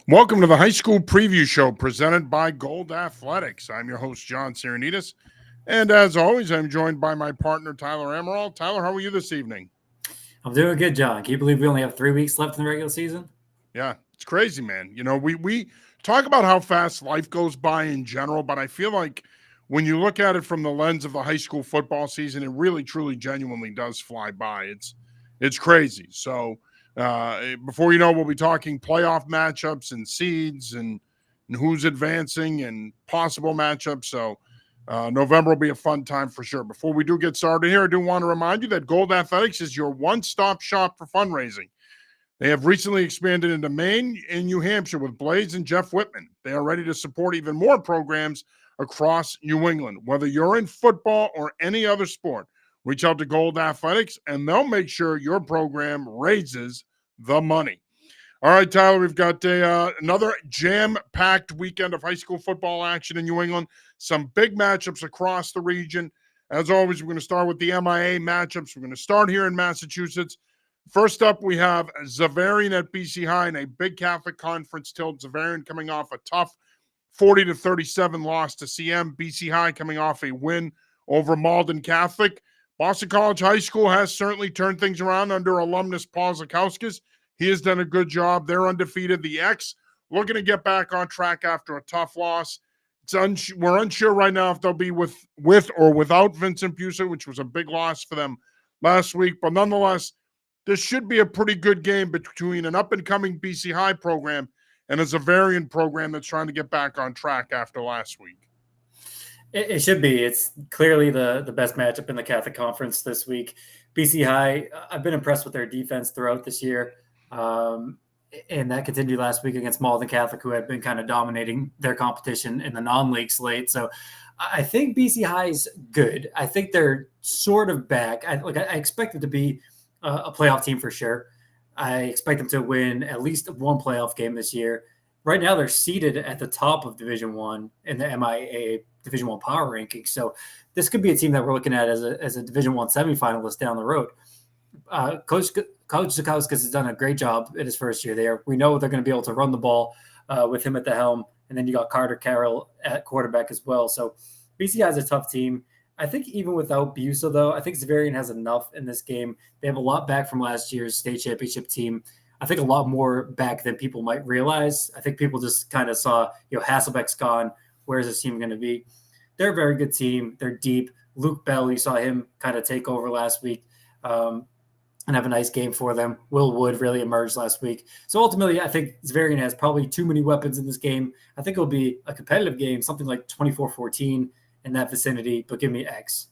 Welcome to the high school preview show presented by Gold Athletics. I'm your host, John Serenitas. And as always, I'm joined by my partner, Tyler Amaral. Tyler, how are you this evening? I'm doing good, John. Can you believe we only have 3 weeks left in the regular season? Yeah, it's crazy, man. You know, we talk about how fast life goes by in general, but I feel like when you look at it from the lens of the high school football season, it really, truly, genuinely does fly by. It's crazy. So before you know, we'll be talking playoff matchups and seeds and who's advancing and possible matchups. So November will be a fun time for sure. Before we do get started here, I do want to remind you that Gold Athletics is your one-stop shop for fundraising. They have recently expanded into Maine and New Hampshire with Blaze and Jeff Whitman. They are ready to support even more programs across New England. Whether you're in football or any other sport, reach out to Gold Athletics and they'll make sure your program raises the money. All right, Tyler, we've got another jam-packed weekend of high school football action in New England. Some big matchups across the region. As always, we're going to start with the MIA matchups. We're going to start here in Massachusetts. First up, we have Xaverian at BC High in a big Catholic conference tilt. Xaverian coming off a tough 40-37 loss to CM. BC High coming off a win over Malden Catholic. Boston College High School has certainly turned things around under alumnus Paul Zakauskas. He has done a good job. They're undefeated. The X looking to get back on track after a tough loss. We're unsure right now if they'll be with or without Vincent Busa, which was a big loss for them last week. But nonetheless, this should be a pretty good game between an up-and-coming BC High program and a Xaverian program that's trying to get back on track after last week. It should be. It's clearly the best matchup in the Catholic Conference this week. BC High, I've been impressed with their defense throughout this year. And that continued last week against Malden Catholic, who had been kind of dominating their competition in the non-league slate. So I think BC High is good. I think they're sort of back. I expect them to be a playoff team for sure. I expect them to win at least one playoff game this year. Right now, they're seated at the top of Division I in the MIA Division I power rankings. So this could be a team that we're looking at as a Division I semifinalist down the road. Coach Zakauskas has done a great job in his first year there. We know they're going to be able to run the ball with him at the helm. And then you got Carter Carroll at quarterback as well. So BC has a tough team. I think even without Busa, though, I think Xaverian has enough in this game. They have a lot back from last year's state championship team. I think a lot more back than people might realize. I think people just kind of saw, Hasselbeck's gone. Where is this team going to be? They're a very good team. They're deep. Luke Bell, you saw him kind of take over last week and have a nice game for them. Will Wood really emerged last week. So ultimately, I think Xaverian has probably too many weapons in this game. I think it'll be a competitive game, something like 24-14 in that vicinity, but give me X.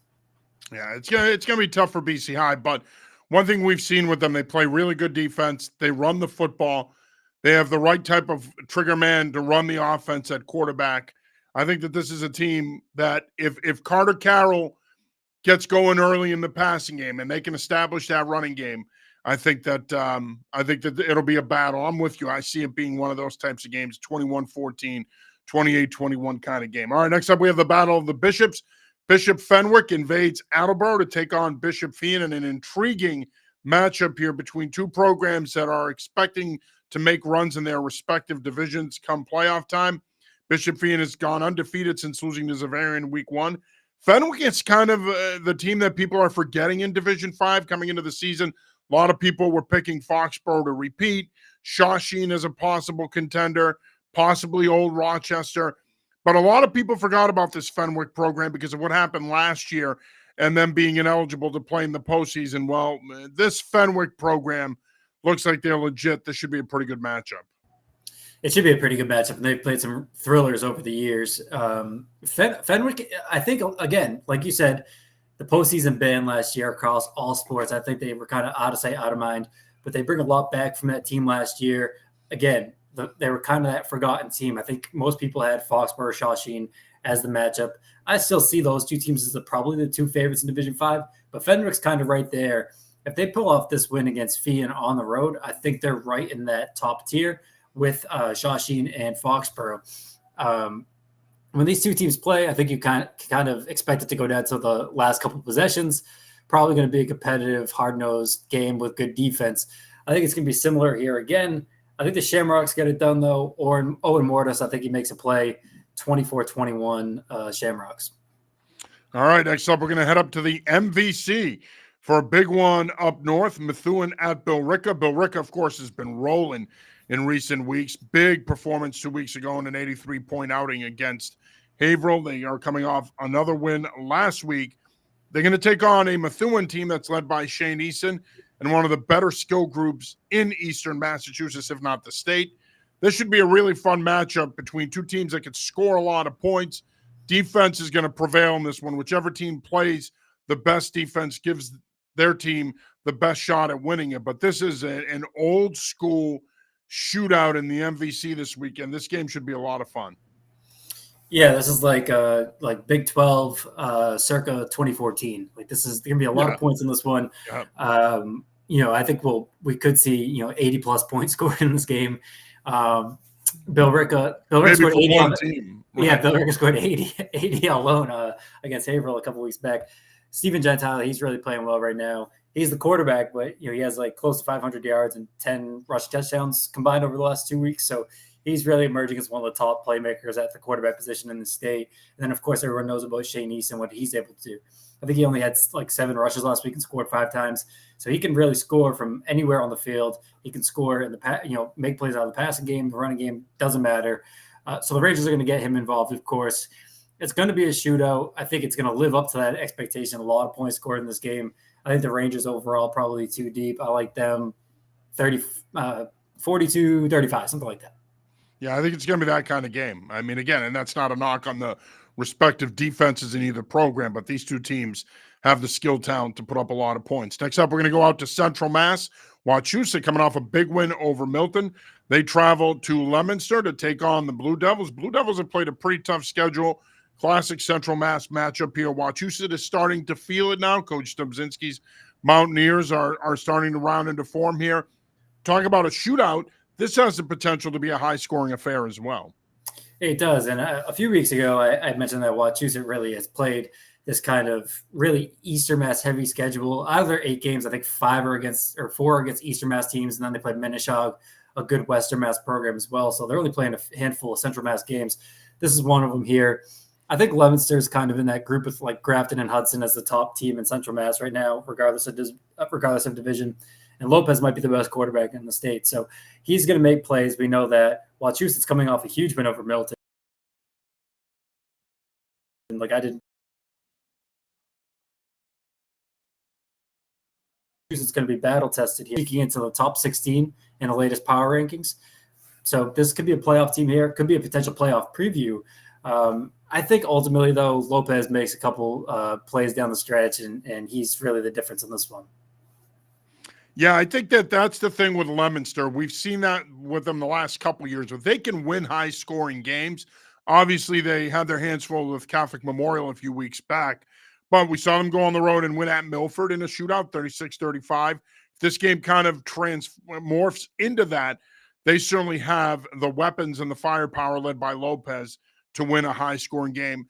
Yeah, it's gonna be tough for BC High, but one thing we've seen with them, they play really good defense. They run the football. They have the right type of trigger man to run the offense at quarterback. I think that this is a team that if Carter Carroll gets going early in the passing game and they can establish that running game, I think that it'll be a battle. I'm with you. I see it being one of those types of games, 21-14, 28-21 kind of game. All right, next up we have the Battle of the Bishops. Bishop Fenwick invades Attleboro to take on Bishop Fien in an intriguing matchup here between two programs that are expecting to make runs in their respective divisions come playoff time. Bishop Fien has gone undefeated since losing to Xaverian in week 1. Fenwick is kind of the team that people are forgetting in Division 5 coming into the season. A lot of people were picking Foxborough to repeat. Shawsheen as a possible contender, possibly Old Rochester. But a lot of people forgot about this Fenwick program because of what happened last year and them being ineligible to play in the postseason. Well, this Fenwick program looks like they're legit. This should be a pretty good matchup. It should be a pretty good matchup, and they've played some thrillers over the years. Fenwick, I think, again, like you said, the postseason ban last year across all sports, I think they were kind of out of sight, out of mind. But they bring a lot back from that team last year. Again, they were kind of that forgotten team. I think most people had Foxborough, Shawsheen as the matchup. I still see those two teams as probably the two favorites in Division 5, but Fenwick's kind of right there. If they pull off this win against Fien on the road, I think they're right in that top tier with Shawsheen and Foxborough. When these two teams play, I think you kind of expect it to go down to the last couple of possessions. Probably going to be a competitive, hard-nosed game with good defense. I think it's going to be similar here again. I think the Shamrocks get it done, though. Or Owen Mortis, I think he makes a play 24-21 Shamrocks. All right, next up, we're going to head up to the MVC for a big one up north. Methuen at Billerica. Billerica, of course, has been rolling in recent weeks. Big performance 2 weeks ago in an 83-point outing against Haverhill. They are coming off another win last week. They're going to take on a Methuen team that's led by Shane Eason and one of the better skill groups in Eastern Massachusetts, if not the state. This should be a really fun matchup between two teams that could score a lot of points. Defense is going to prevail in this one. Whichever team plays the best defense gives their team the best shot at winning it. But this is an old school shootout in the MVC this weekend. This game should be a lot of fun. Yeah, this is like Big 12 circa 2014. Like this is going to be a lot of points in this one. Yeah. I think we could see 80 plus points scored in this game. Billerica scored 80 on team. Right. Yeah, Billerica scored 80 alone against Haverhill a couple weeks back. Steven Gentile, he's really playing well right now. He's the quarterback, but he has like close to 500 yards and 10 rush touchdowns combined over the last 2 weeks. So he's really emerging as one of the top playmakers at the quarterback position in the state. And then, of course, everyone knows about Shane Eason, what he's able to do. I think he only had like 7 rushes last week and scored 5 times. So he can really score from anywhere on the field. He can score in the make plays out of the passing game, the running game, doesn't matter. So the Rangers are going to get him involved, of course. It's going to be a shootout. I think it's going to live up to that expectation. A lot of points scored in this game. I think the Rangers overall probably too deep. I like them 42-35, something like that. Yeah, I think it's going to be that kind of game. I mean, again, and that's not a knock on the respective defenses in either program, but these two teams have the skill talent to put up a lot of points. Next up, we're going to go out to Central Mass. Wachusett coming off a big win over Milton. They travel to Leominster to take on the Blue Devils. Blue Devils have played a pretty tough schedule. Classic Central Mass matchup here. Wachusett is starting to feel it now. Coach Stubzinski's Mountaineers are starting to round into form here. Talk about a shootout. This has the potential to be a high-scoring affair as well. It does. And a few weeks ago, I mentioned that Wachusett really has played this kind of really Eastern Mass heavy schedule. Out of their 8 games, I think 4 against Eastern Mass teams, and then they played Minneshaug, a good Western Mass program as well. So they're only playing a handful of Central Mass games. This is one of them here. I think Leominster is kind of in that group with like Grafton and Hudson as the top team in Central Mass right now, regardless of division. And Lopez might be the best quarterback in the state. So he's going to make plays. We know that Wachusett's coming off a huge win over Milton. And it's going to be battle tested here, peeking into the top 16 in the latest power rankings. So this could be a playoff team here. Could be a potential playoff preview. I think ultimately, though, Lopez makes a couple plays down the stretch, and he's really the difference in this one. Yeah, I think that's the thing with Leominster. We've seen that with them the last couple of years. If they can win high-scoring games, obviously they had their hands full with Catholic Memorial a few weeks back, but we saw them go on the road and win at Milford in a shootout, 36-35. If this game kind of morphs into that, they certainly have the weapons and the firepower led by Lopez to win a high-scoring game.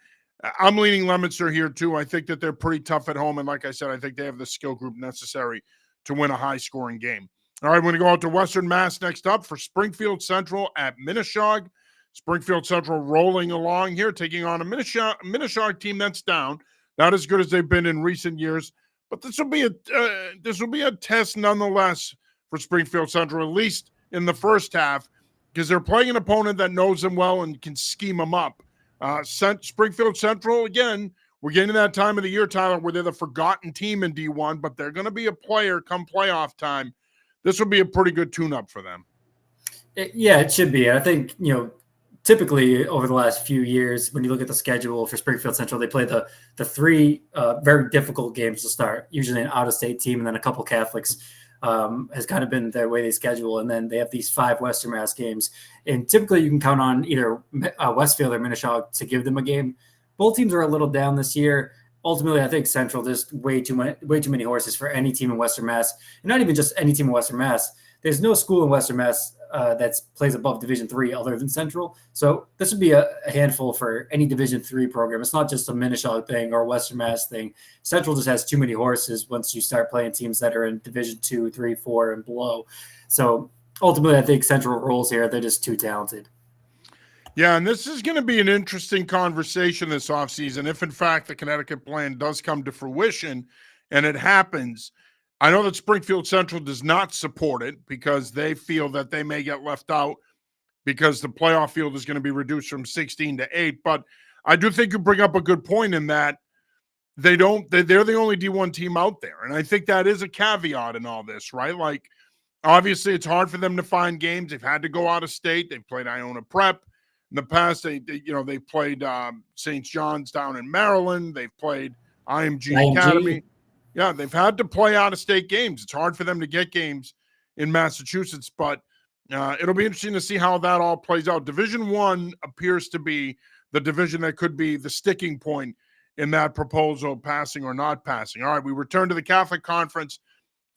I'm leaning Leominster here, too. I think that they're pretty tough at home, and like I said, I think they have the skill group necessary to win a high-scoring game. All right, we're going to go out to Western Mass next up for Springfield Central at Minneshaug. Springfield Central rolling along here, taking on a Minneshaug team that's down, not as good as they've been in recent years, but this will be a test nonetheless for Springfield Central, at least in the first half, because they're playing an opponent that knows them well and can scheme them up. Springfield Central, again, we're getting to that time of the year, Tyler, where they're the forgotten team in D1, but they're going to be a player come playoff time. This will be a pretty good tune-up for them. It should be. I think, typically over the last few years, when you look at the schedule for Springfield Central, they play the 3 very difficult games to start, usually an out-of-state team and then a couple Catholics. Has kind of been their way they schedule. And then they have these 5 Western Mass games. And typically you can count on either Westfield or Minneshaug to give them a game. Both teams are a little down this year. Ultimately, I think Central just way too many horses for any team in Western Mass. And not even just any team in Western Mass. There's no school in Western Mass that plays above Division III other than Central. So this would be a handful for any Division III program. It's not just a Minneshaug thing or a Western Mass thing. Central just has too many horses once you start playing teams that are in Division II, III, IV, and below. So ultimately, I think Central rolls here. They're just too talented. Yeah, and this is going to be an interesting conversation this offseason. If, in fact, the Connecticut plan does come to fruition and it happens, I know that Springfield Central does not support it because they feel that they may get left out because the playoff field is going to be reduced from 16 to 8. But I do think you bring up a good point in that they're the only D1 team out there. And I think that is a caveat in all this, right? Like, obviously, it's hard for them to find games. They've had to go out of state. They've played Iona Prep. In the past, they played St. John's down in Maryland. They've played IMG Academy. Yeah, they've had to play out of state games. It's hard for them to get games in Massachusetts, but it'll be interesting to see how that all plays out. Division I appears to be the division that could be the sticking point in that proposal, passing or not passing. All right, we return to the Catholic Conference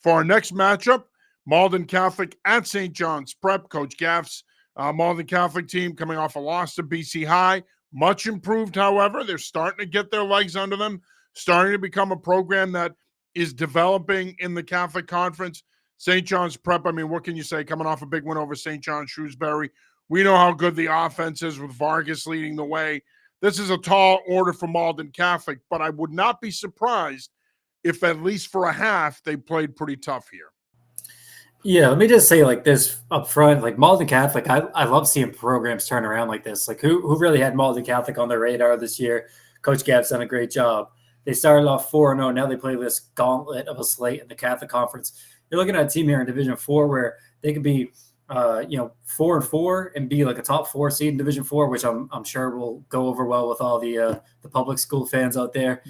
for our next matchup. Malden Catholic at St. John's Prep. Coach Gaff's Malden Catholic team coming off a loss to BC High. Much improved, however. They're starting to get their legs under them, starting to become a program that is developing in the Catholic Conference. St. John's Prep, I mean, what can you say? Coming off a big win over St. John Shrewsbury. We know how good the offense is with Vargas leading the way. This is a tall order for Malden Catholic, but I would not be surprised if at least for a half they played pretty tough here. Yeah, let me just say like this up front, like Malden Catholic, I love seeing programs turn around like this. Like who really had Malden Catholic on their radar this year? Coach Gaff's done a great job. They started off 4-0. Now they play this gauntlet of a slate in the Catholic Conference. You're looking at a team here in Division 4 where they could be 4-4 and be like a top 4 seed in Division 4, which I'm sure will go over well with all the public school fans out there.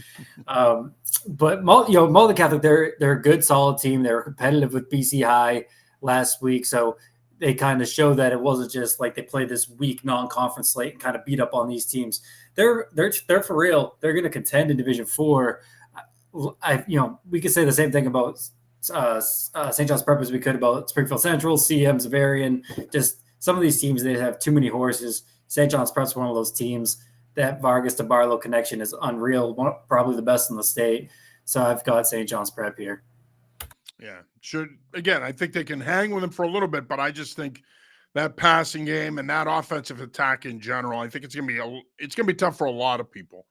But Malden Catholic, they're a good, solid team. They were competitive with BC High last week, so they kind of showed that it wasn't just like they played this weak non-conference slate and kind of beat up on these teams. They're for real. They're going to contend in Division 4. We could say the same thing about St. John's Prep as we could about Springfield Central, CM, Zavarian. Just some of these teams, they have too many horses. St. John's Prep's one of those teams. That Vargas to Barlow connection is unreal, probably the best in the state. So I've got St. John's Prep here. Yeah, I think they can hang with them for a little bit, but I just think that passing game and that offensive attack in general, I think it's gonna be tough for a lot of people.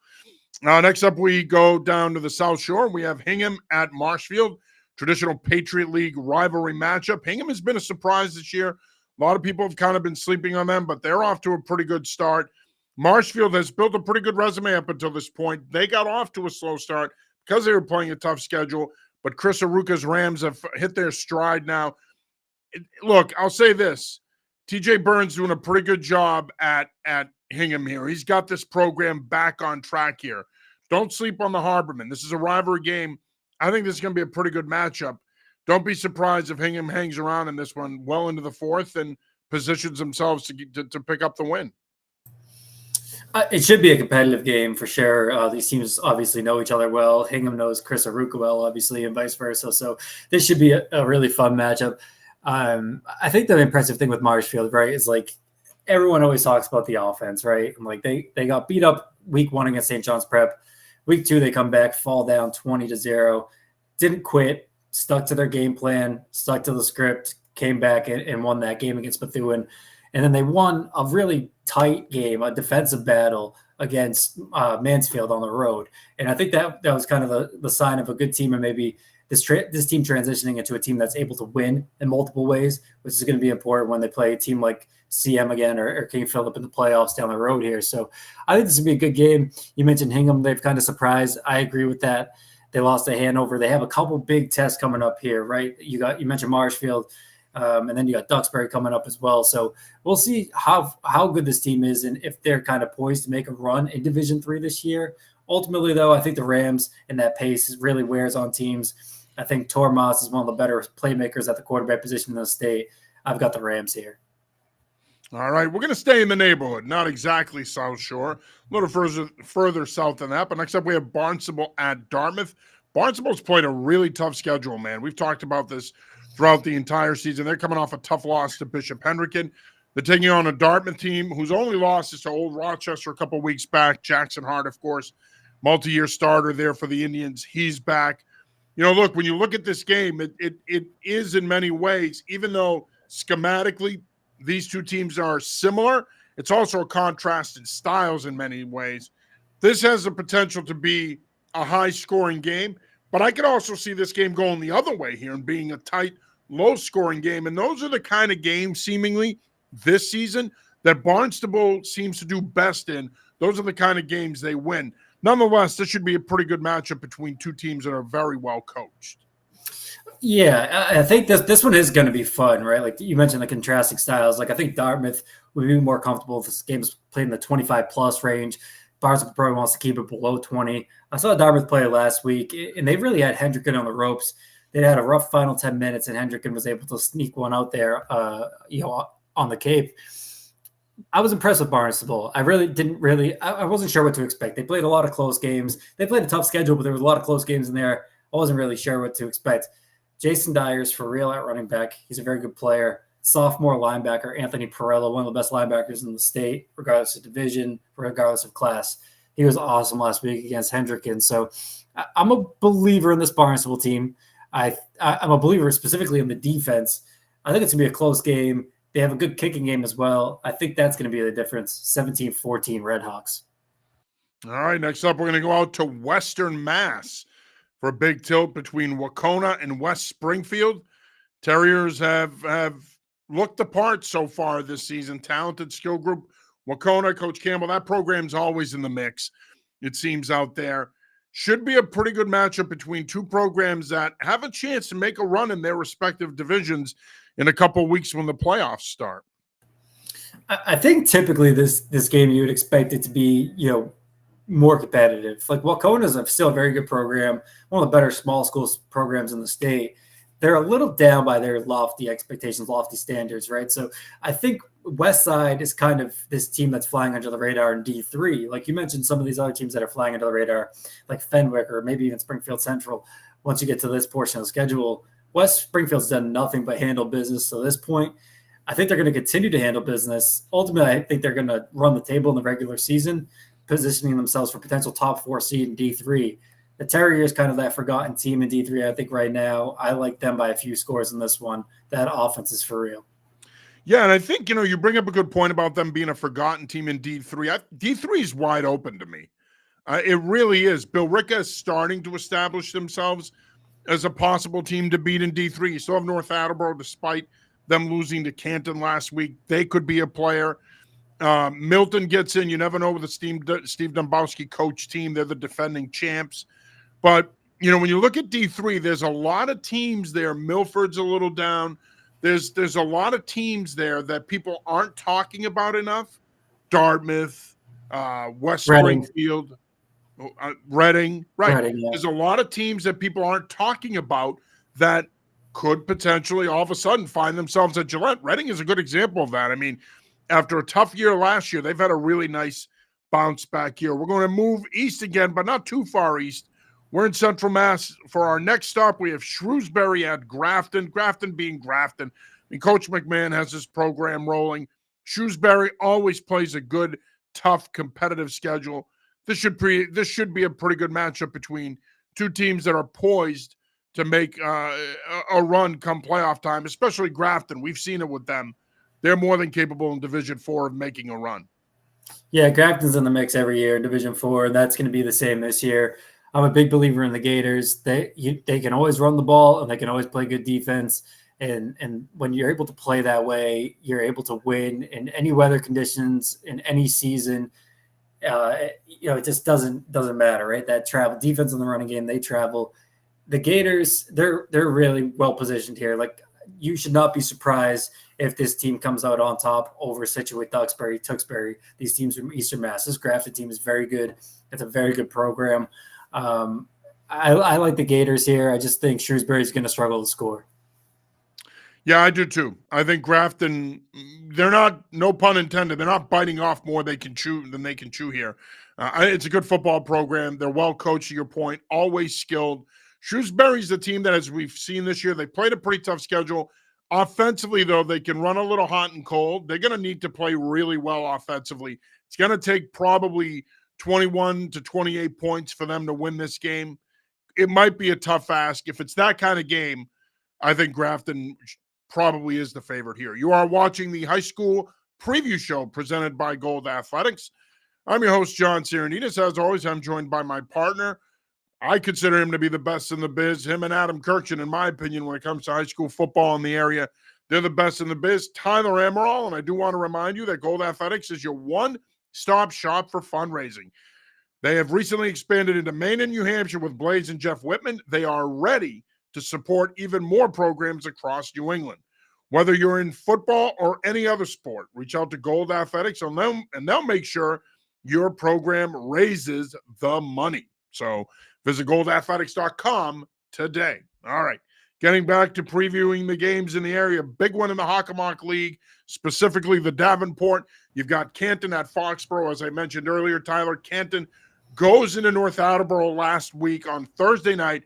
Next up, we go down to the South Shore. We have Hingham at Marshfield, traditional Patriot League rivalry matchup. Hingham has been a surprise this year. A lot of people have kind of been sleeping on them, but they're off to a pretty good start. Marshfield has built a pretty good resume up until this point. They got off to a slow start because they were playing a tough schedule, but Chris Aruka's Rams have hit their stride now. Look, I'll say this. TJ Burns doing a pretty good job at Hingham here. He's got this program back on track here. Don't sleep on the Harbormen. This is a rivalry game. I think this is going to be a pretty good matchup. Don't be surprised if Hingham hangs around in this one well into the fourth and positions themselves to pick up the win. It should be a competitive game for sure. These teams obviously know each other well. Hingham knows Chris Aruka well, obviously, and vice versa. So this should be a really fun matchup. I think the impressive thing with Marshfield, right, is like everyone always talks about the offense, right? And like they got beat up week 1 against St. John's Prep. Week 2, they come back, fall down 20-0, didn't quit, stuck to their game plan, stuck to the script, came back and won that game against Bethune. And then they won a really tight game, a defensive battle against Mansfield on the road. And I think that was kind of the sign of a good team and maybe this team transitioning into a team that's able to win in multiple ways, which is going to be important when they play a team like CM again or King Philip in the playoffs down the road here. So I think this would be a good game. You mentioned Hingham. They've kind of surprised. I agree with that. They lost to Hanover. They have a couple big tests coming up here, right? You mentioned Marshfield. And then you got Duxbury coming up as well. So we'll see how good this team is and if they're kind of poised to make a run in Division 3 this year. Ultimately, though, I think the Rams and that pace really wears on teams. I think Tormas is one of the better playmakers at the quarterback position in the state. I've got the Rams here. All right, we're going to stay in the neighborhood, not exactly South Shore, a little further south than that. But next up, we have Barnstable at Dartmouth. Barnstable's played a really tough schedule, man. We've talked about this throughout the entire season. They're coming off a tough loss to Bishop Hendricken. They're taking on a Dartmouth team whose only loss is to Old Rochester a couple of weeks back. Jackson Hart, of course, multi-year starter there for the Indians. He's back. Look, when you look at this game, it is in many ways, even though schematically, these two teams are similar. It's also a contrast in styles in many ways. This has the potential to be a high-scoring game, but I could also see this game going the other way here and being a tight, low-scoring game. And those are the kind of games, seemingly, this season that Barnstable seems to do best in. Those are the kind of games they win. Nonetheless, this should be a pretty good matchup between two teams that are very well coached. Yeah, I think this one is going to be fun, right? Like you mentioned, the contrasting styles. Like I think Dartmouth would be more comfortable if this game's played in the 25 plus range. Barnstable probably wants to keep it below 20. I saw Dartmouth play last week, and they really had Hendricken on the ropes. They had a rough final 10 minutes, and Hendricken was able to sneak one out there, on the Cape. I was impressed with Barnstable. I wasn't sure what to expect. They played a lot of close games. They played a tough schedule, but there was a lot of close games in there. I wasn't really sure what to expect. Jason Dyer's for real at running back. He's a very good player. Sophomore linebacker, Anthony Perello, one of the best linebackers in the state, regardless of division, regardless of class. He was awesome last week against Hendricken. So I'm a believer in this Barnstable team. I'm a believer specifically in the defense. I think it's going to be a close game. They have a good kicking game as well. I think that's going to be the difference. 17-14 Redhawks. All right, next up, we're going to go out to Western Mass for a big tilt between Wacona and West Springfield. Terriers have looked the part so far this season. Talented skill group. Wacona, Coach Campbell, that program's always in the mix, it seems, out there. Should be a pretty good matchup between two programs that have a chance to make a run in their respective divisions in a couple of weeks when the playoffs start. I think typically this game you would expect it to be, more competitive. Like Wacona's still a very good program, one of the better small schools programs in the state. They're a little down by their lofty expectations, lofty standards, right? So I think West Side is kind of this team that's flying under the radar in D3. Like you mentioned, some of these other teams that are flying under the radar, like Fenwick or maybe even Springfield Central. Once you get to this portion of the schedule, West Springfield's done nothing but handle business to this point. I think they're going to continue to handle business. Ultimately, I think they're going to run the table in the regular season, positioning themselves for potential top 4 seed in D3. The Terriers kind of that forgotten team in D3. I think right now I like them by a few scores in this one. That offense is for real. Yeah, and I think, you bring up a good point about them being a forgotten team in D3. D3 is wide open to me. It really is. Billerica is starting to establish themselves as a possible team to beat in D3. You still have North Attleboro, despite them losing to Canton last week. They could be a player. Milton gets in. You never know with the Steve Dombowski coach team. They're the defending champs. But, when you look at D3, there's a lot of teams there. Milford's a little down. There's a lot of teams there that people aren't talking about enough. Dartmouth, West Springfield, Reading. Right. Reading, yeah. There's a lot of teams that people aren't talking about that could potentially all of a sudden find themselves at Gillette. Reading is a good example of that. I mean, after a tough year last year, they've had a really nice bounce back year. We're going to move east again, but not too far east. We're in Central Mass. For our next stop, we have Shrewsbury at Grafton. Grafton being Grafton. I mean, Coach McMahon has this program rolling. Shrewsbury always plays a good, tough, competitive schedule. This should be a pretty good matchup between two teams that are poised to make a run come playoff time, especially Grafton. We've seen it with them. They're more than capable in Division 4 of making a run. Yeah, Grafton's in the mix every year in Division 4, and that's going to be the same this year. I'm a big believer in the Gators. They can always run the ball, and they can always play good defense. And when you're able to play that way, you're able to win in any weather conditions, in any season. It just doesn't matter, right? That travel defense in the running game, they travel. The Gators, they're really well positioned here. Like, you should not be surprised if this team comes out on top over Situate, Duxbury, Tewksbury, these teams from Eastern Mass. This Grafton team is very good. It's a very good program. I like the Gators here. I just think Shrewsbury is going to struggle to score. Yeah, I do too. I think Grafton, they're not, no pun intended, they're not biting off more than they can chew here. It's a good football program. They're well coached, to your point, always skilled. Shrewsbury's the team that, as we've seen this year, they played a pretty tough schedule. Offensively, though, they can run a little hot and cold. They're going to need to play really well offensively. It's going to take probably 21 to 28 points for them to win this game. It might be a tough ask. If it's that kind of game, I think Grafton probably is the favorite here. You are watching the high school preview show presented by Gold Athletics. I'm your host, John Sirenitas. As always, I'm joined by my partner. I consider him to be the best in the biz. Him and Adam Kirchen, in my opinion, when it comes to high school football in the area, they're the best in the biz. Tyler Amaral, and I do want to remind you that Gold Athletics is your one-stop shop for fundraising. They have recently expanded into Maine and New Hampshire with Blaze and Jeff Whitman. They are ready to support even more programs across New England. Whether you're in football or any other sport, reach out to Gold Athletics and they'll make sure your program raises the money. So visit goldathletics.com today. All right. Getting back to previewing the games in the area, big one in the Hockomock League, specifically the Davenport. You've got Canton at Foxborough, as I mentioned earlier. Tyler, Canton goes into North Attleboro last week on Thursday night,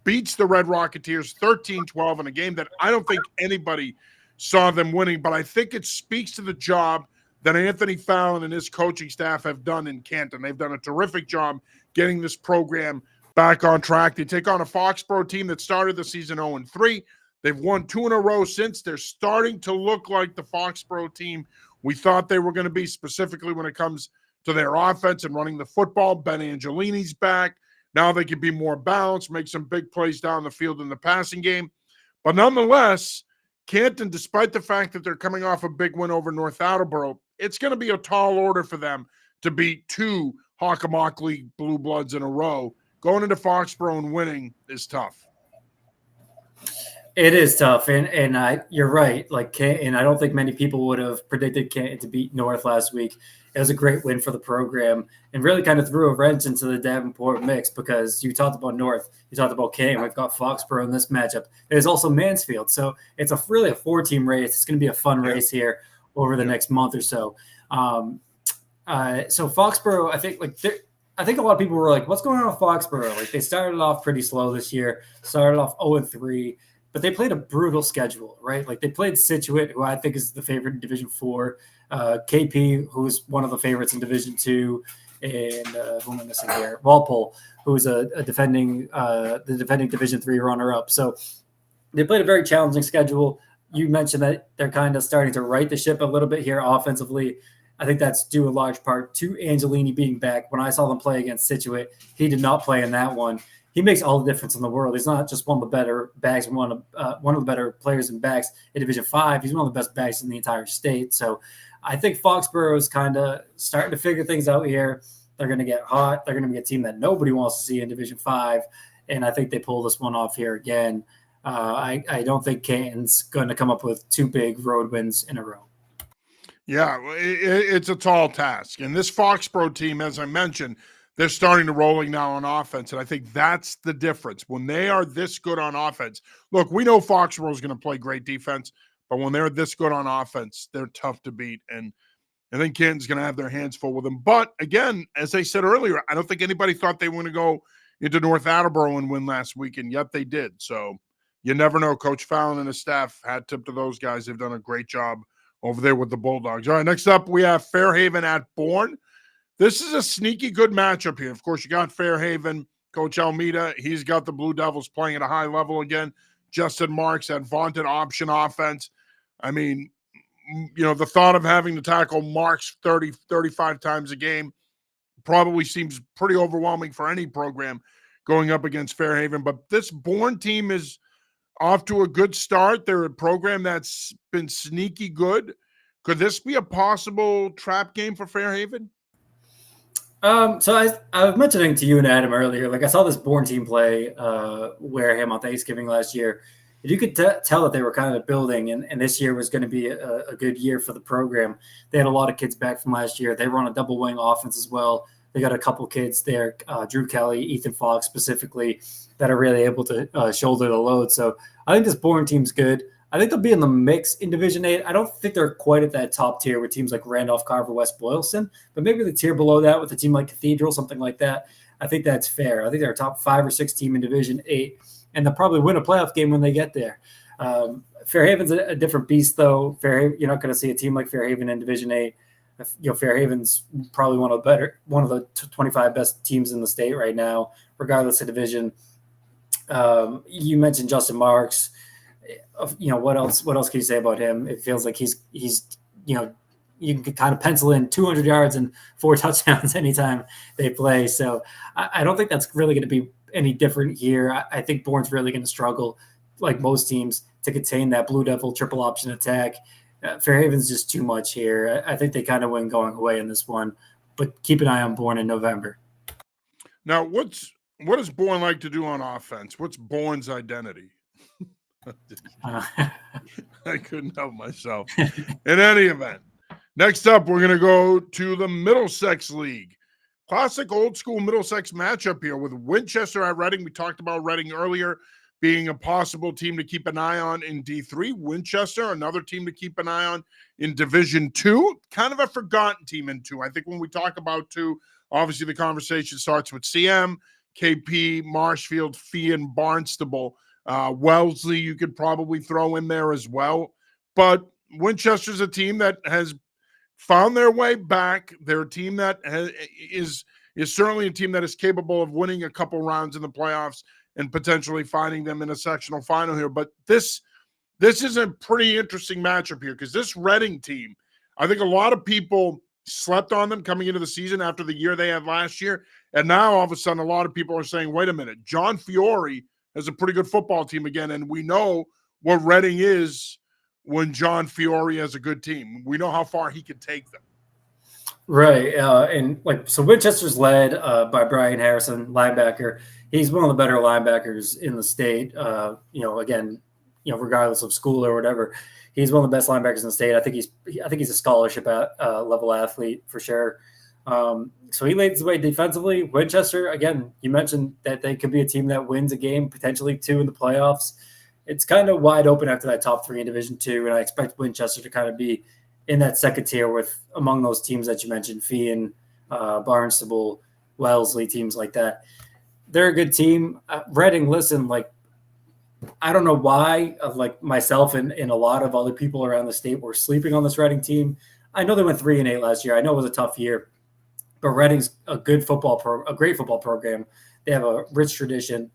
beats the Red Rocketeers 13-12 in a game that I don't think anybody saw them winning, but I think it speaks to the job that Anthony Fallon and his coaching staff have done in Canton. They've done a terrific job getting this program back on track. They take on a Foxborough team that started the season 0-3. They've won 2 in a row since. They're starting to look like the Foxborough team we thought they were going to be, specifically when it comes to their offense and running the football. Ben Angelini's back. Now they can be more balanced, make some big plays down the field in the passing game. But nonetheless, Canton, despite the fact that they're coming off a big win over North Attleboro, it's going to be a tall order for them to beat 2 Hockomock League Blue Bloods in a row. Going into Foxborough and winning is tough. It is tough, and you're right. And I don't think many people would have predicted Canton to beat North last week. It was a great win for the program and really kind of threw a wrench into the Davenport mix because you talked about North, you talked about Canton. We've got Foxborough in this matchup. There's also Mansfield, so it's really a 4-team race. It's going to be a fun race here over the next month or so. So Foxborough, I think a lot of people were like, "What's going on with Foxborough?" Like they started off pretty slow this year, started off 0-3. But they played a brutal schedule, right? Like they played Situate, who I think is the favorite in Division 4, KP, who's one of the favorites in Division 2, and who am I missing here? Walpole, who's the defending Division 3 runner-up. So they played a very challenging schedule. You mentioned that they're kind of starting to right the ship a little bit here offensively. I think that's due a large part to Angelini being back. When I saw them play against Situate, he did not play in that one. He makes all the difference in the world. He's not just one of the better backs, one of the better players in backs in Division 5. He's one of the best backs in the entire state. So I think Foxborough is kind of starting to figure things out here. They're going to get hot. They're going to be a team that nobody wants to see in Division 5, and I think they pull this one off here again. I don't think Canton's going to come up with 2 big road wins in a row. Yeah, it's a tall task. And this Foxborough team, as I mentioned, they're starting to rolling now on offense, and I think that's the difference. When they are this good on offense, look, we know Foxborough is going to play great defense, but when they're this good on offense, they're tough to beat, and I think Canton's going to have their hands full with them. But, again, as I said earlier, I don't think anybody thought they were going to go into North Attleboro and win last week, and yet they did. So you never know. Coach Fallon and his staff, hat tip to those guys. They've done a great job over there with the Bulldogs. All right, next up we have Fairhaven at Bourne. This is a sneaky good matchup here. Of course, you got Fairhaven, Coach Almeida. He's got the Blue Devils playing at a high level again. Justin Marks, that vaunted option offense. I mean, the thought of having to tackle Marks 30, 35 times a game probably seems pretty overwhelming for any program going up against Fairhaven. But this Bourne team is off to a good start. They're a program that's been sneaky good. Could this be a possible trap game for Fairhaven? So I was mentioning to you and Adam earlier, like I saw this Bourne team play Wareham on Thanksgiving last year. And you could tell that they were kind of building, and this year was going to be a good year for the program. They had a lot of kids back from last year. They run a double wing offense as well. They got a couple kids there, Drew Kelly, Ethan Fox specifically, that are really able to shoulder the load. So I think this Bourne team's good. I think they'll be in the mix in Division 8. I don't think they're quite at that top tier with teams like Randolph, Carver, West Boylston, but maybe the tier below that with a team like Cathedral, something like that. I think that's fair. I think they're a top 5 or 6 team in Division 8, and they'll probably win a playoff game when they get there. Fairhaven's a different beast, though. You're not going to see a team like Fairhaven in Division 8. Fairhaven's probably one of the 25 best teams in the state right now, regardless of division. You mentioned Justin Marks. What else can you say about him? It feels like he's you can kind of pencil in 200 yards and 4 touchdowns anytime they play. So I don't think that's really going to be any different here. I think Bourne's really going to struggle, like most teams, to contain that Blue Devil triple option attack. Fairhaven's just too much here. I think they kind of win going away in this one, but keep an eye on Bourne in November. Now, what does Bourne like to do on offense? What's Bourne's identity? I couldn't help myself. In any event, next up, we're going to go to the Middlesex League. Classic old school Middlesex matchup here with Winchester at Reading. We talked about Reading earlier being a possible team to keep an eye on in D3. Winchester, another team to keep an eye on in Division 2. Kind of a forgotten team in 2. I think when we talk about 2, obviously the conversation starts with CM, KP, Marshfield, Fee, and Barnstable. Wellesley you could probably throw in there as well. But Winchester's a team that has found their way back. They're a team that is certainly a team that is capable of winning a couple rounds in the playoffs and potentially finding them in a sectional final here. But this is a pretty interesting matchup here because this Reading team, I think a lot of people slept on them coming into the season after the year they had last year. And now all of a sudden a lot of people are saying, wait a minute, John Fiore has a pretty good football team again. And we know what Reading is when John Fiore has a good team. We know how far he can take them. Right. So Winchester's led by Brian Harrison, linebacker. He's one of the better linebackers in the state. Regardless of school or whatever, he's one of the best linebackers in the state. I think he's a scholarship level athlete for sure. So he leads the way defensively. Winchester, again, you mentioned that they could be a team that wins a game, potentially 2 in the playoffs. It's kind of wide open after that top 3 in Division 2, and I expect Winchester to kind of be in that second tier with among those teams that you mentioned, Fee and Barnstable, Wellesley, teams like that. They're a good team. Reading, listen, I don't know why, myself and a lot of other people around the state were sleeping on this Reading team. I know they went 3-8 last year. I know it was a tough year, but Reading's a great football program. They have a rich tradition.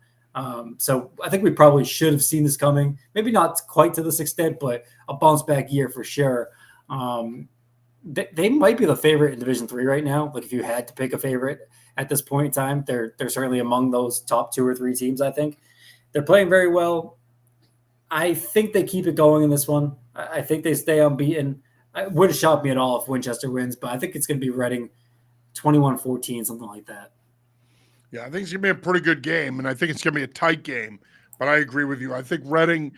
So I think we probably should have seen this coming. Maybe not quite to this extent, but a bounce back year for sure. They might be the favorite in Division 3 right now. If you had to pick a favorite at this point in time, they're certainly among those top 2 or 3 teams. I think they're playing very well. I think they keep it going in this one. I think they stay unbeaten. It wouldn't shock me at all if Winchester wins, but I think it's going to be Reading 21-14, something like that. Yeah, I think it's going to be a pretty good game, and I think it's going to be a tight game. But I agree with you. I think Reading,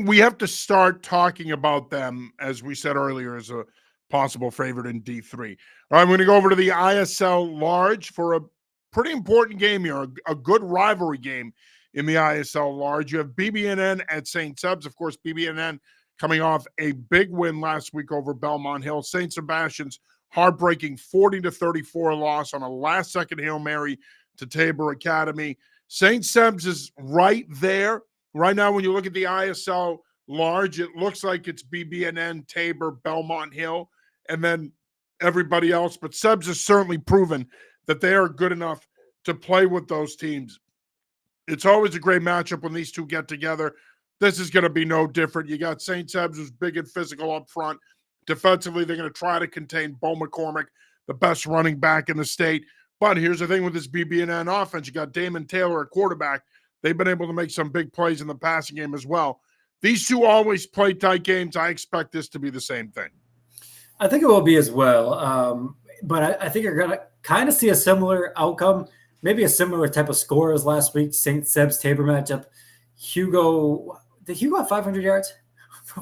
we have to start talking about them, as we said earlier, as a possible favorite in D3. All right, I'm going to go over to the ISL Large for a pretty important game here, a good rivalry game in the ISL Large. You have BBNN at St. Seb's. Of course, BBNN coming off a big win last week over Belmont Hill. St. Sebastian's heartbreaking 40-34 loss on a last-second Hail Mary to Tabor Academy. St. Seb's is right there. Right now, when you look at the ISL Large, it looks like it's BBNN, Tabor, Belmont Hill, and then everybody else. But Seb's has certainly proven that they are good enough to play with those teams. It's always a great matchup when these two get together. This is going to be no different. You got St. Seb's, who's big and physical up front. Defensively, they're going to try to contain Bo McCormick, the best running back in the state. But here's the thing with this BBNN offense. You got Damon Taylor at quarterback. They've been able to make some big plays in the passing game as well. These two always play tight games. I expect this to be the same thing. I think it will be as well. But I think you're going to kind of see a similar outcome, maybe a similar type of score as last week, St. Seb's Tabor matchup. Did Hugo have 500 yards?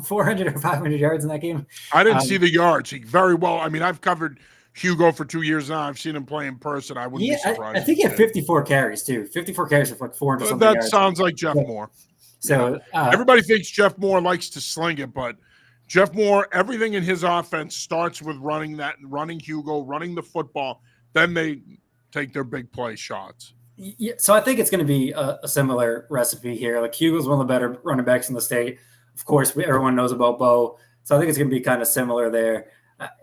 400 or 500 yards in that game? I didn't see the yards. He very well. I mean, I've covered Hugo for 2 years now. I've seen him play in person. I wouldn't be surprised. I think he had 54 carries too. 54 carries for 400 something that yards. Sounds like Jeff Moore. So everybody thinks Jeff Moore likes to sling it, but Jeff Moore, everything in his offense starts with running Hugo, running the football. Then they take their big play shots. Yeah, so I think it's going to be a similar recipe here. Hugo's one of the better running backs in the state. Of course, everyone knows about Bo. So I think it's going to be kind of similar there.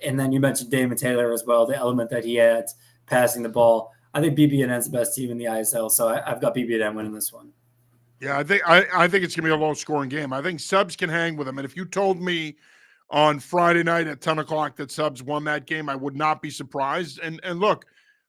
And then you mentioned Damon Taylor as well, the element that he adds, passing the ball. I think BBNN's the best team in the ISL, so I've got BBNN winning this one. Yeah, I think it's gonna be a low scoring game. I think Subs can hang with them. And if you told me on Friday night at 10 o'clock that Subs won that game, I would not be surprised. And look,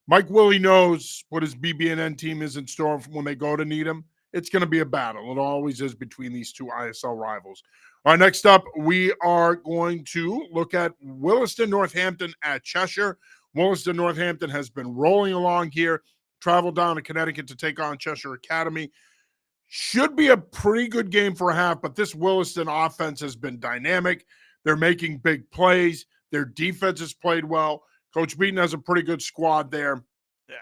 Mike Willie knows what his BBNN team is in store when they go to Needham. It's going to be a battle. It always is between these two ISL rivals. All right, next up, we are going to look at Williston Northampton at Cheshire. Williston Northampton has been rolling along here, traveled down to Connecticut to take on Cheshire Academy. Should be a pretty good game for a half, but this Williston offense has been dynamic. They're making big plays. Their defense has played well. Coach Beaton has a pretty good squad there.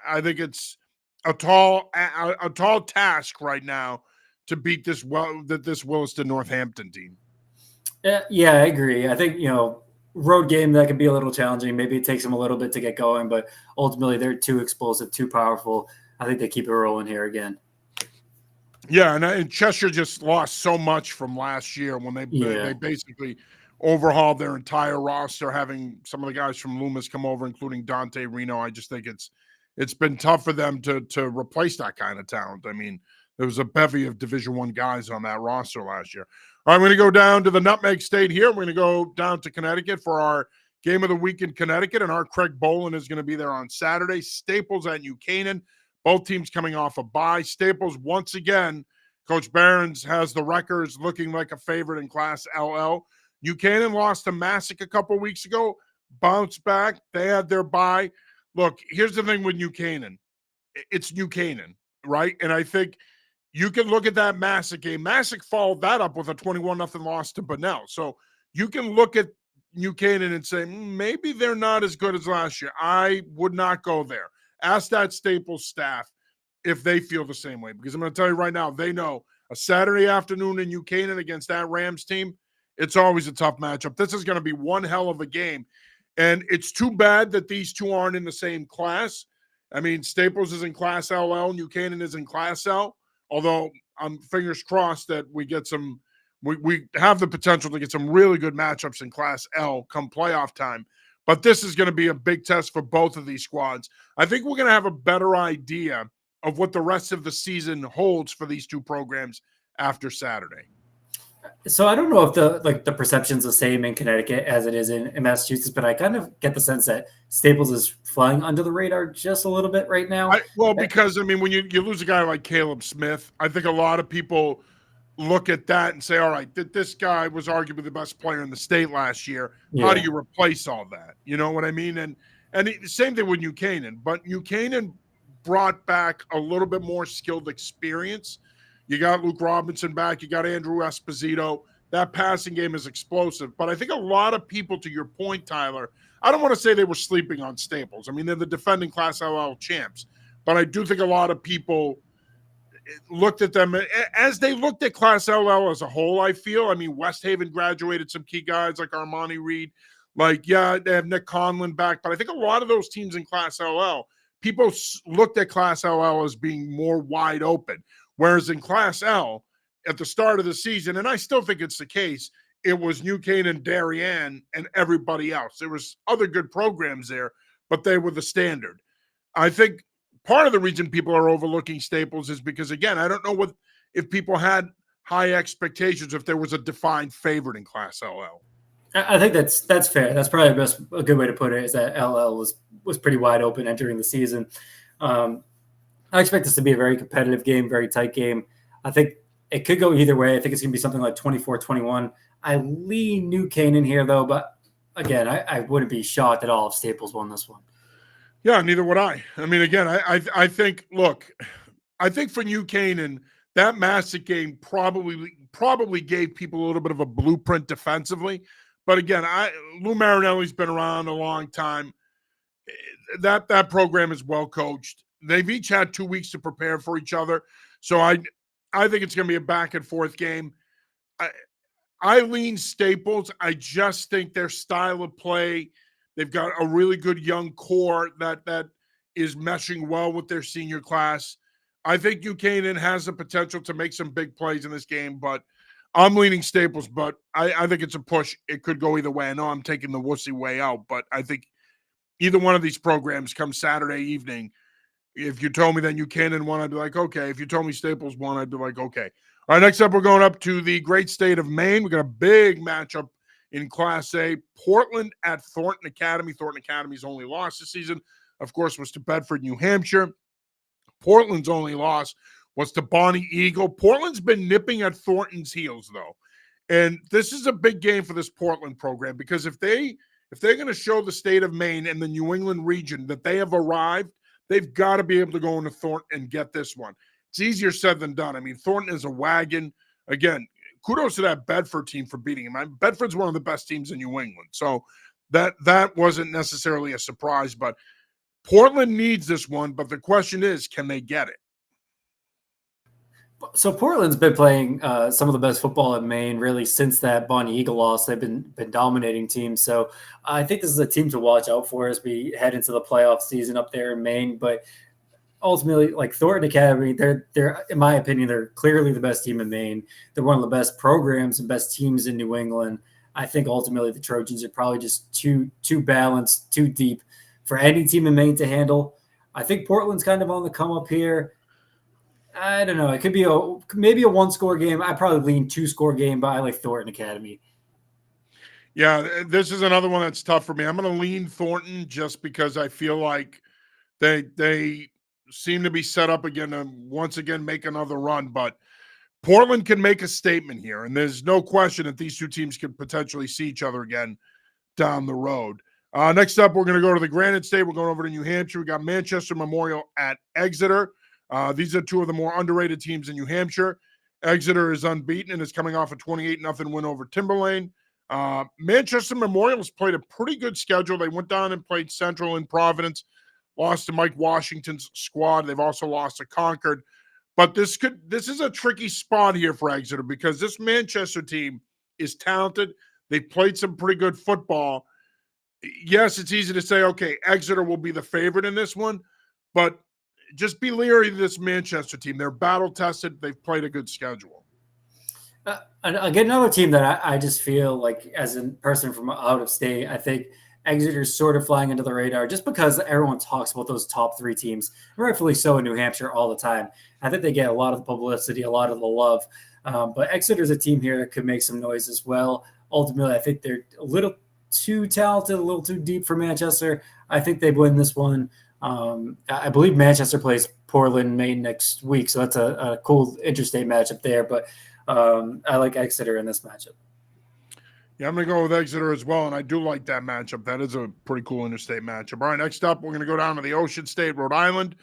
I think it's a tall task right now to beat this Williston Northampton team. Yeah, I agree. I think, road game that can be a little challenging. Maybe it takes them a little bit to get going, but ultimately they're too explosive, too powerful. I think they keep it rolling here again. Yeah, and Cheshire just lost so much from last year when they basically overhauled their entire roster, having some of the guys from Loomis come over, including Dante Reno. I just think it's been tough for them to replace that kind of talent. I mean, there was a bevy of Division I guys on that roster last year. All right, we're going to go down to the Nutmeg State here. We're going to go down to Connecticut for our game of the week in Connecticut, and our Craig Boland is going to be there on Saturday. Staples at New Canaan. Both teams coming off a bye. Staples, once again, Coach Barons has the records looking like a favorite in Class LL. New Canaan lost to Massac a couple weeks ago, bounced back. They had their bye. Look, here's the thing with New Canaan. It's New Canaan, right? And I think you can look at that Massac game. Massac followed that up with a 21-0 loss to Bunnell. So you can look at New Canaan and say, maybe they're not as good as last year. I would not go there. Ask that Staples staff if they feel the same way, because I'm going to tell you right now, they know a Saturday afternoon in New Canaan against that Rams team, it's always a tough matchup. This is going to be one hell of a game, and it's too bad that these two aren't in the same class. I mean, Staples is in Class LL, New Canaan is in Class L, although I'm fingers crossed that we get some – we have the potential to get some really good matchups in Class L come playoff time. But this is going to be a big test for both of these squads. I think we're going to have a better idea of what the rest of the season holds for these two programs after Saturday. So I don't know if the perception's the same in Connecticut as it is in Massachusetts, but I kind of get the sense that Staples is flying under the radar just a little bit right now. Because, I mean, when you lose a guy like Caleb Smith, I think a lot of people look at that and say, all right, this guy was arguably the best player in the state last year. Yeah. How do you replace all that? You know what I mean? And the same thing with New Canaan. But New Canaan brought back a little bit more skilled experience. You got Luke Robinson back. You got Andrew Esposito. That passing game is explosive. But I think a lot of people, to your point, Tyler, I don't want to say they were sleeping on Staples. I mean, they're the defending Class LL champs. But I do think a lot of people looked at them as they looked at Class LL as a whole, I feel. I mean, West Haven graduated some key guys like Armani Reed. They have Nick Conlon back. But I think a lot of those teams in Class LL, people looked at Class LL as being more wide open. Whereas in Class L, at the start of the season, and I still think it's the case, it was New Canaan, Darien, and everybody else. There was other good programs there, but they were the standard. I think part of the reason people are overlooking Staples is because, again, I don't know if people had high expectations, if there was a defined favorite in Class LL. I think that's fair. That's probably a good way to put it, is that LL was pretty wide open entering the season. I expect this to be a very competitive game, very tight game. I think it could go either way. I think it's going to be something like 24-21. I lean New Canaan here, though, but again, I wouldn't be shocked at all if Staples won this one. Yeah, neither would I. I mean, again, I think, look, I think for New Canaan, that Massac game probably gave people a little bit of a blueprint defensively. But again, Lou Marinelli's been around a long time. That program is well coached. They've each had 2 weeks to prepare for each other. So I think it's going to be a back and forth game. I lean Staples. I just think their style of play, they've got a really good young core that is meshing well with their senior class. I think New Canaan has the potential to make some big plays in this game, but I'm leaning Staples, but I think it's a push. It could go either way. I know I'm taking the wussy way out, but I think either one of these programs come Saturday evening, If you told me that Buchanan won, I'd be like, okay. If you told me Staples won, I'd be like, okay. All right, next up, we're going up to the great state of Maine. We got a big matchup in Class A. Portland at Thornton Academy. Thornton Academy's only loss this season, of course, was to Bedford, New Hampshire. Portland's only loss was to Bonnie Eagle. Portland's been nipping at Thornton's heels, though. And this is a big game for this Portland program because if they're going to show the state of Maine and the New England region that they have arrived, they've got to be able to go into Thornton and get this one. It's easier said than done. I mean, Thornton is a wagon. Again, kudos to that Bedford team for beating him. Bedford's one of the best teams in New England. So that wasn't necessarily a surprise, but Portland needs this one. But the question is, can they get it? So Portland's been playing some of the best football in Maine really since that Bonnie Eagle loss. They've been dominating teams. So I think this is a team to watch out for as we head into the playoff season up there in Maine. But ultimately, like Thornton Academy, they're in my opinion, they're clearly the best team in Maine. They're one of the best programs and best teams in New England. I think ultimately the Trojans are probably just too balanced, too deep for any team in Maine to handle. I think Portland's kind of on the come up here. I don't know. It could be maybe a one-score game. I probably lean two-score game, but I like Thornton Academy. Yeah, this is another one that's tough for me. I'm going to lean Thornton just because I feel like they seem to be set up again to once again make another run. But Portland can make a statement here, and there's no question that these two teams could potentially see each other again down the road. Next up, we're going to go to the Granite State. We're going over to New Hampshire. We got Manchester Memorial at Exeter. These are two of the more underrated teams in New Hampshire. Exeter is unbeaten and is coming off a 28-0 win over Timberlane. Manchester Memorial has played a pretty good schedule. They went down and played Central in Providence, lost to Mike Washington's squad. They've also lost to Concord. But this is a tricky spot here for Exeter because this Manchester team is talented. They've played some pretty good football. Yes, it's easy to say, okay, Exeter will be the favorite in this one, but just be leery of this Manchester team. They're battle-tested. They've played a good schedule. Again, another team that I just feel like as a person from out of state, I think Exeter's sort of flying under the radar just because everyone talks about those top three teams, rightfully so in New Hampshire all the time. I think they get a lot of the publicity, a lot of the love. But Exeter's a team here that could make some noise as well. Ultimately, I think they're a little too talented, a little too deep for Manchester. I think they win this one. I believe Manchester plays Portland, Maine next week, so that's a cool interstate matchup there. But I like Exeter in this matchup. Yeah, I'm going to go with Exeter as well, and I do like that matchup. That is a pretty cool interstate matchup. All right, next up, we're going to go down to the Ocean State, Rhode Island.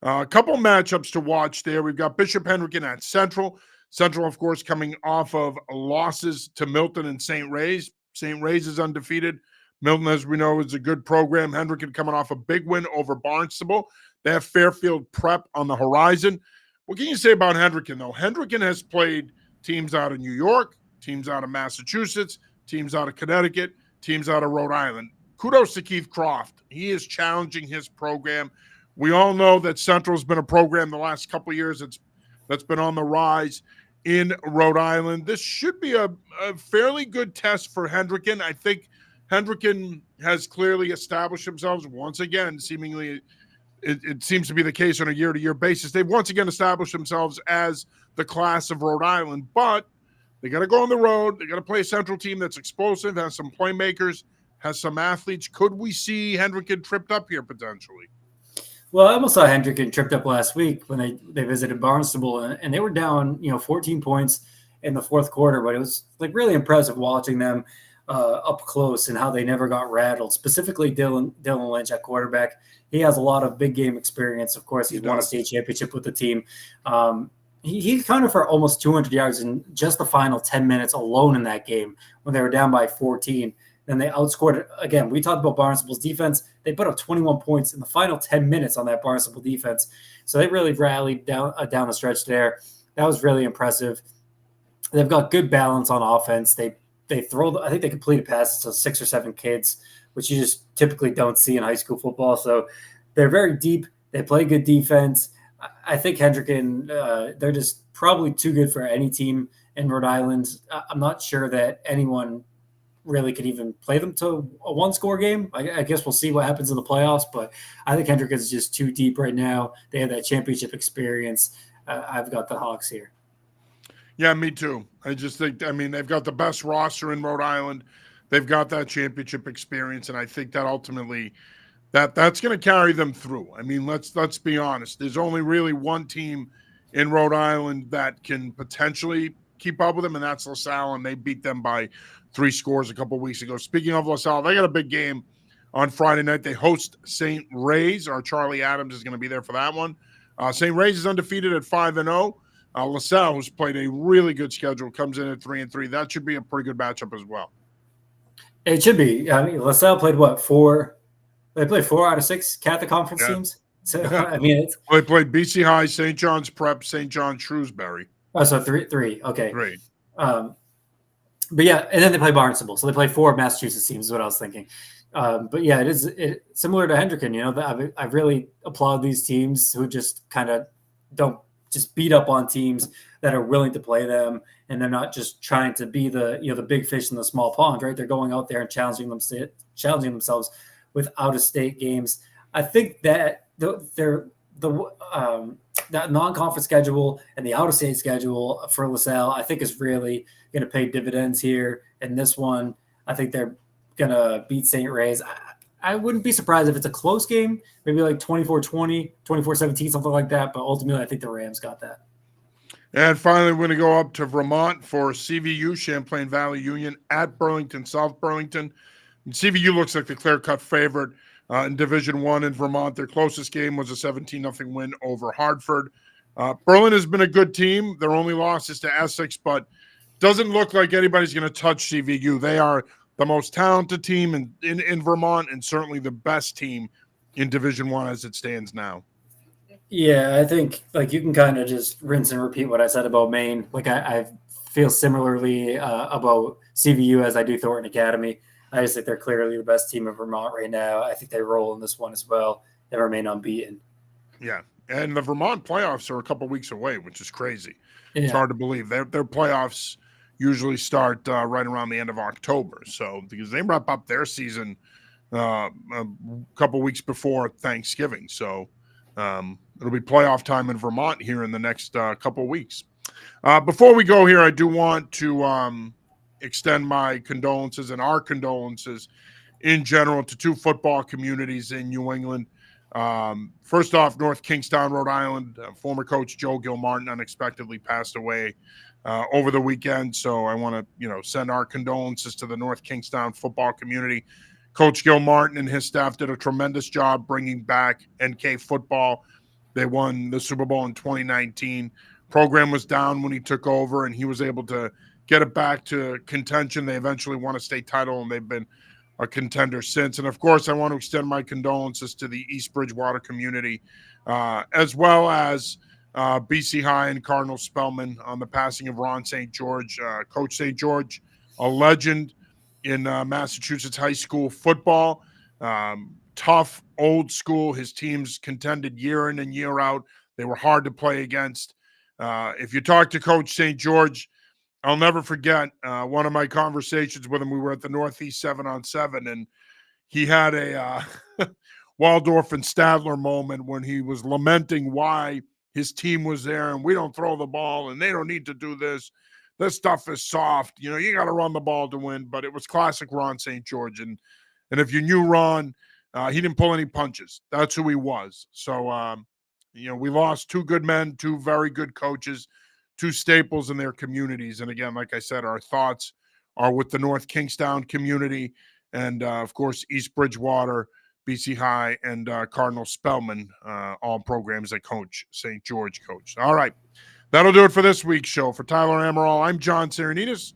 A couple matchups to watch there. We've got Bishop Hendricken at Central. Central, of course, coming off of losses to Milton and St. Ray's. St. Ray's is undefeated. Milton, as we know, is a good program. Hendricken coming off a big win over Barnstable. They have Fairfield Prep on the horizon. What can you say about Hendricken, though? Hendricken has played teams out of New York, teams out of Massachusetts, teams out of Connecticut, teams out of Rhode Island. Kudos to Keith Croft. He is challenging his program. We all know that Central's been a program the last couple of years that's been on the rise in Rhode Island. This should be a fairly good test for Hendricken. I think Hendricken has clearly established themselves once again, seemingly it seems to be the case on a year-to-year basis. They've once again established themselves as the class of Rhode Island, but they got to go on the road. They got to play a Central team that's explosive, has some playmakers, has some athletes. Could we see Hendricken tripped up here potentially? Well, I almost saw Hendricken tripped up last week when they visited Barnstable, and they were down, 14 points in the fourth quarter, but it was like really impressive watching them up close and how they never got rattled. Specifically, Dylan Lynch at quarterback. He has a lot of big game experience. Of course, he's won a state championship with the team. He accounted for almost 200 yards in just the final 10 minutes alone in that game when they were down by 14. Then they outscored it. Again, we talked about Barnstable's defense. They put up 21 points in the final 10 minutes on that Barnstable defense. So they really rallied down the stretch there. That was really impressive. They've got good balance on offense. They throw. I think they completed passes to 6 or 7 kids, which you just typically don't see in high school football. So they're very deep. They play good defense. I think Hendricken, they're just probably too good for any team in Rhode Island. I'm not sure that anyone really could even play them to a one-score game. I guess we'll see what happens in the playoffs, but I think Hendrick is just too deep right now. They have that championship experience. I've got the Hawks here. Yeah, me too. I just think, I mean, they've got the best roster in Rhode Island. They've got that championship experience, and I think that ultimately that's going to carry them through. I mean, let's be honest. There's only really one team in Rhode Island that can potentially keep up with them, and that's LaSalle, and they beat them by 3 scores a couple of weeks ago. Speaking of LaSalle, they got a big game on Friday night. They host St. Ray's. Our Charlie Adams is going to be there for that one. St. Ray's is undefeated at 5-0. LaSalle, who's played a really good schedule, comes in at 3-3. That should be a pretty good matchup as well. It should be. I mean, LaSalle played what, 4? They played 4 out of 6 Catholic Conference teams. So I mean, they played BC High, St. John's Prep, St. John Shrewsbury. Oh, so 3. Okay. 3. But yeah, and then they play Barnstable. So they play 4 Massachusetts teams is what I was thinking. But yeah, it's similar to Hendricken. You know, I really applaud these teams who just kind of don't just beat up on teams that are willing to play them, and they're not just trying to be the big fish in the small pond, right? They're going out there and challenging themselves with out-of-state games. I think that that non-conference schedule and the out-of-state schedule for LaSalle, I think, is really going to pay dividends here. And this one, I think they're going to beat St. Ray's. I wouldn't be surprised if it's a close game, maybe like 24-20, 24-17, something like that. But ultimately, I think the Rams got that. And finally, we're going to go up to Vermont for CVU, Champlain Valley Union, at Burlington, South Burlington. And CVU looks like the clear-cut favorite in Division I in Vermont. Their closest game was a 17-0 win over Hartford. Berlin has been a good team. Their only loss is to Essex, but doesn't look like anybody's going to touch CVU. They are the most talented team in Vermont, and certainly the best team in Division I as it stands now. Yeah, I think like you can kind of just rinse and repeat what I said about Maine. Like I feel similarly about CVU as I do Thornton Academy. I just think they're clearly the best team in Vermont right now. I think they roll in this one as well. They remain unbeaten. Yeah, and the Vermont playoffs are a couple weeks away, which is crazy. Yeah. It's hard to believe. Their playoffs usually start right around the end of October. So because they wrap up their season a couple weeks before Thanksgiving. So it'll be playoff time in Vermont here in the next couple weeks. Before we go here, I do want to extend my condolences and our condolences in general to 2 football communities in New England. First off, North Kingstown, Rhode Island, former coach Joe Gilmartin unexpectedly passed away over the weekend. So I want to, send our condolences to the North Kingstown football community. Coach Gilmartin and his staff did a tremendous job bringing back NK football. They won the Super Bowl in 2019. Program was down when he took over, and he was able to get it back to contention. They eventually won a state title, and they've been a contender since. And, of course, I want to extend my condolences to the East Bridgewater community, as well as BC High and Cardinal Spellman on the passing of Ron St. George. Coach St. George, a legend in Massachusetts high school football. Tough, old school. His teams contended year in and year out. They were hard to play against. If you talk to Coach St. George, I'll never forget one of my conversations with him. We were at the Northeast 7-on-7, and he had a Waldorf and Stadler moment when he was lamenting why his team was there and we don't throw the ball and they don't need to do this. This stuff is soft. You got to run the ball to win. But it was classic Ron St. George. And if you knew Ron, he didn't pull any punches. That's who he was. So, we lost 2 good men, 2 very good coaches, 2 staples in their communities. And again, like I said, our thoughts are with the North Kingstown community and, of course, East Bridgewater, BC High, and Cardinal Spellman, all programs that Coach St. George coached. All right. That'll do it for this week's show. For Tyler Amaral, I'm John Serenitas.